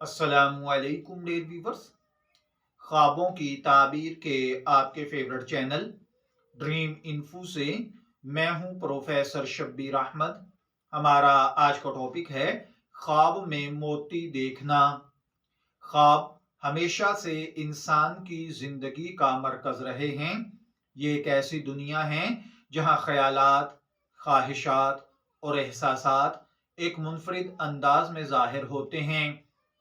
अस्सलामुअलैकुम dear viewers. ख्वाबों की ताबीर के आपके फेवरेट चैनल ड्रीम इन्फो से मैं हूं प्रोफेसर शब्बीर अहमद। हमारा आज का टॉपिक है ख्वाब में मोती देखना। ख्वाब हमेशा से इंसान की जिंदगी का मरकज रहे हैं। ये एक ऐसी दुनिया है जहां ख्यालात, ख्वाहिशात और एहसासात एक मुनफरिद अंदाज में जाहिर होते हैं।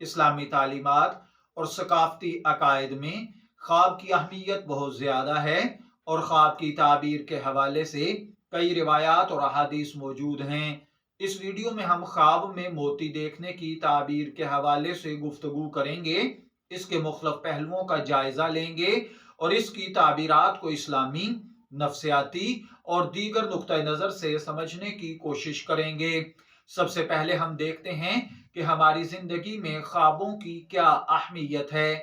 इस्लामी तालीमात और सकाफती अकायद में ख्वाब की अहमियत बहुत ज़्यादा है और ख्वाब की ताबीर के हवाले से कई रिवायात और अहादीस मौजूद हैं। इस वीडियो में हम ख्वाब में मोती देखने की ताबीर के हवाले से गुफ्तगू करेंगे, इसके मुख्तलिफ पहलुओं का जायजा लेंगे और इसकी ताबीरात को इस्लामी, नफ्सियाती और दीगर नुक्ता नज़र से समझने की कोशिश करेंगे। सबसे पहले हम देखते हैं कि हमारी जिंदगी में ख्वाबों की क्या अहमियत है।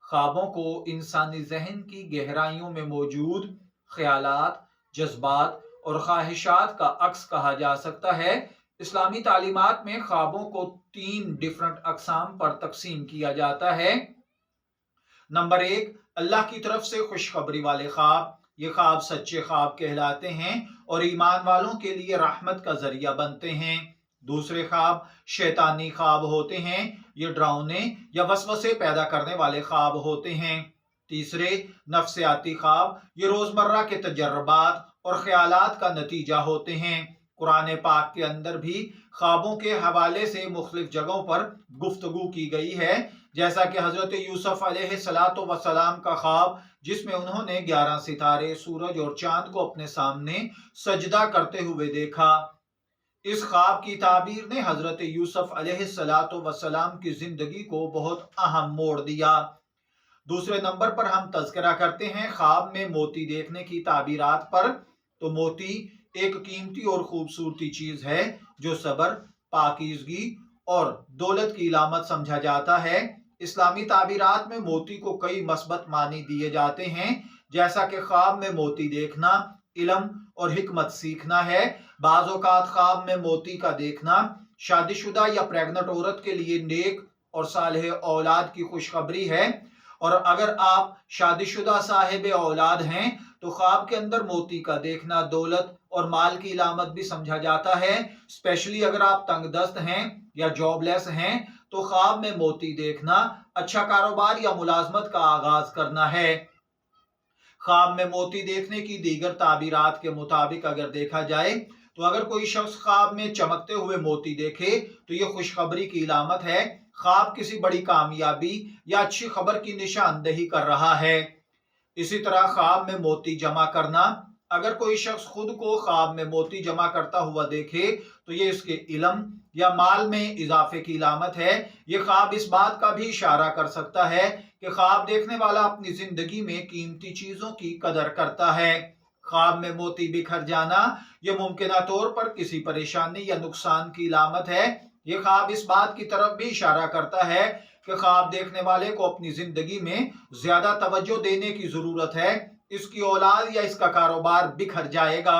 ख्वाबों को इंसानी जहन की गहराइयों में मौजूद ख्यालात, जज्बात और ख्वाहिशात का अक्स कहा जा सकता है। इस्लामी तालीमात में ख्वाबों को 3 डिफरेंट अकसाम पर तकसीम किया जाता है। नंबर 1, अल्लाह की तरफ से खुशखबरी वाले ख्वाब। ये ख्वाब सच्चे ख्वाब कहलाते हैं और ईमान वालों के लिए रहमत का जरिया बनते हैं। दूसरे ख्वाब शैतानी ख्वाब होते हैं। ये डरावने या वसवसे पैदा करने वाले ख्वाब होते हैं। तीसरे नफ्सियाती ख्वाब, ये रोजमर्रा के तजर्बात और ख्यालात का नतीजा होते हैं। कुरान पाक के अंदर भी ख्वाबों के हवाले से मुख्तलिफ जगहों पर गुफ्तगू की गई है, जैसा कि हजरत यूसुफ अलैहिस्सलातु वस्सलाम का ख्वाब जिसमें उन्होंने 11 सितारे, सूरज और चांद को अपने सामने सजदा करते हुए देखा। इस ख्वाब की ताबीर ने हजरत यूसुफ अलैहिस्सलातु वस्सलाम की जिंदगी को बहुत अहम मोड़ दिया। दूसरे नंबर पर हम तज़किरा करते हैं ख्वाब में मोती देखने की ताबीरात पर। तो मोती एक कीमती और खूबसूरती चीज है जो सबर, पाकीज़गी और दौलत की इलामत समझा जाता है। इस्लामी ताबीरात में मोती को कई मस्बत मानी दिए जाते हैं, जैसा कि ख्वाब में मोती देखना इल्म और हिकमत सीखना है। बाज़ औक़ात ख्वाब में मोती का देखना शादीशुदा या प्रेग्नेंट औरत के लिए नेक और सालेह औलाद की खुशखबरी है, और अगर आप शादीशुदा साहिब औलाद हैं तो ख्वाब के अंदर मोती का देखना दौलत और माल की इलामत भी समझा जाता है। स्पेशली अगर आप तंगदस्त हैं या जॉबलेस हैं तो ख्वाब में मोती देखना अच्छा कारोबार या मुलाजमत का आगाज करना है। ख्वाब में मोती देखने की दीगर ताबीरात के मुताबिक अगर देखा जाए तो अगर कोई शख्स ख्वाब में चमकते हुए मोती देखे तो यह खुशखबरी की इलामत है। ख्वाब किसी बड़ी कामयाबी या अच्छी खबर की निशानदेही कर रहा है। इसी तरह ख्वाब में मोती जमा करना, अगर कोई शख्स खुद को ख्वाब में मोती जमा करता हुआ देखे तो ये इसके इल्म या माल में इजाफे की इलामत है। ये ख्वाब इस बात का भी इशारा कर सकता है कि ख्वाब देखने वाला अपनी जिंदगी में कीमती चीजों की कदर करता है। ख्वाब में मोती बिखर जाना यह मुमकिन तौर पर किसी परेशानी या नुकसान की इलामत है। ये ख्वाब इस बात की तरफ भी इशारा करता है कि ख्वाब देखने वाले को अपनी जिंदगी में ज्यादा तवज्जो देने की जरूरत है, इसकी औलाद या इसका कारोबार बिखर जाएगा।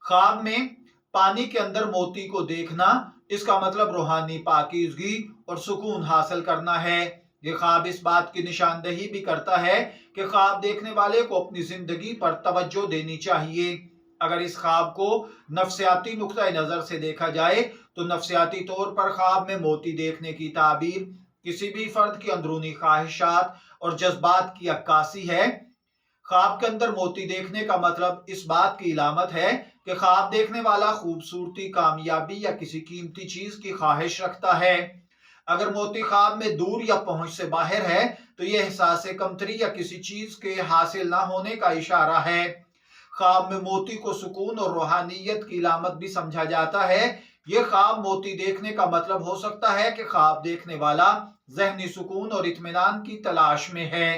ख्वाब में पानी के अंदर मोती को देखना, इसका मतलब रूहानी पाकीज़गी और सुकून हासिल करना है। ये ख्वाब इस बात की निशानदेही भी करता है कि ख्वाब देखने वाले को अपनी जिंदगी पर तवज्जो देनी चाहिए। अगर इस ख्वाब को नफ्सियाती नुक्ता नजर से देखा जाए तो नफ्सियाती तौर पर ख्वाब में मोती देखने की ताबीर किसी भी फर्द की अंदरूनी ख्वाहिशात और जज्बात की अक्कासी है। ख्वाब के अंदर मोती देखने का मतलब इस बात की इलामत है कि ख्वाब देखने वाला खूबसूरती, कामयाबी या किसी कीमती चीज की ख्वाहिश रखता है। अगर मोती ख्वाब में दूर या पहुंच से बाहर है तो यह एहसास कमतरी या किसी चीज के हासिल ना होने का इशारा है। ख्वाब में मोती को सुकून और रूहानियत की इलामत भी समझा जाता है। यह ख्वाब मोती देखने का मतलब हो सकता है कि ख्वाब देखने वाला ज़हनी सुकून और इत्मीनान की तलाश में है।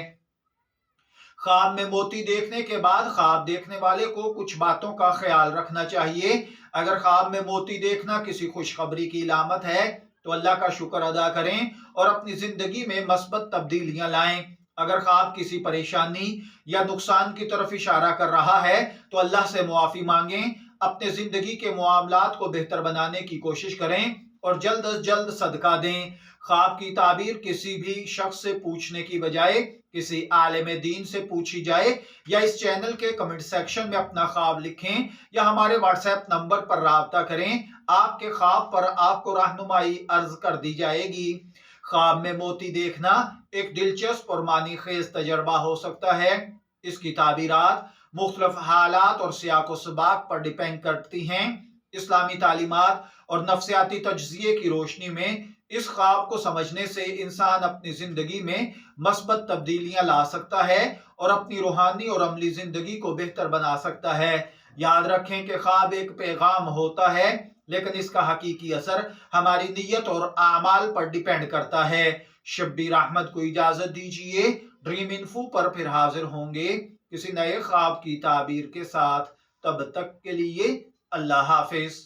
ख्वाब में मोती देखने के बाद ख्वाब देखने वाले को कुछ बातों का ख्याल रखना चाहिए। अगर ख्वाब में मोती देखना किसी खुशखबरी की इलामत है तो अल्लाह का शुक्र अदा करें और अपनी जिंदगी में मस्बत तब्दीलियां लाएं। अगर ख्वाब किसी परेशानी या नुकसान की तरफ इशारा कर रहा है तो अल्लाह से मुआफी मांगें, अपने जिंदगी के मामलात को बेहतर बनाने की कोशिश करें और जल्द अज जल्द सदका दें। ख्वाब की ताबीर किसी भी शख्स से पूछने की बजाय किसी आलिम दीन से पूछी जाए, या इस चैनल के कमेंट सेक्शन में अपना ख्वाब लिखें या हमारे व्हाट्सएप नंबर पर राब्ता करें। आपके ख्वाब पर आपको रहनुमाई अर्ज कर दी जाएगी। ख्वाब में मोती देखना एक दिलचस्प और मानी खेज तजर्बा हो सकता है। इसकी ताबीरात मुख्तलिफ हालात और सियाको सबाक पर डिपेंड करती हैं। इस्लामी तालीमात और नफ्सियाती तज्जिए की रोशनी में इस ख्वाब को समझने से इंसान अपनी जिंदगी में मस्बत तब्दीलियां ला सकता है और अपनी रूहानी और अमली जिंदगी को बेहतर बना सकता है। याद रखें कि ख्वाब एक पैगाम होता है, लेकिन इसका हकीकी असर हमारी नीयत और आमाल पर डिपेंड करता है। शब्बीर अहमद को इजाजत दीजिए। ड्रीम इन्फो पर फिर हाजिर होंगे किसी नए ख्वाब की ताबीर के साथ। तब तक के लिए अल्लाह हाफिज।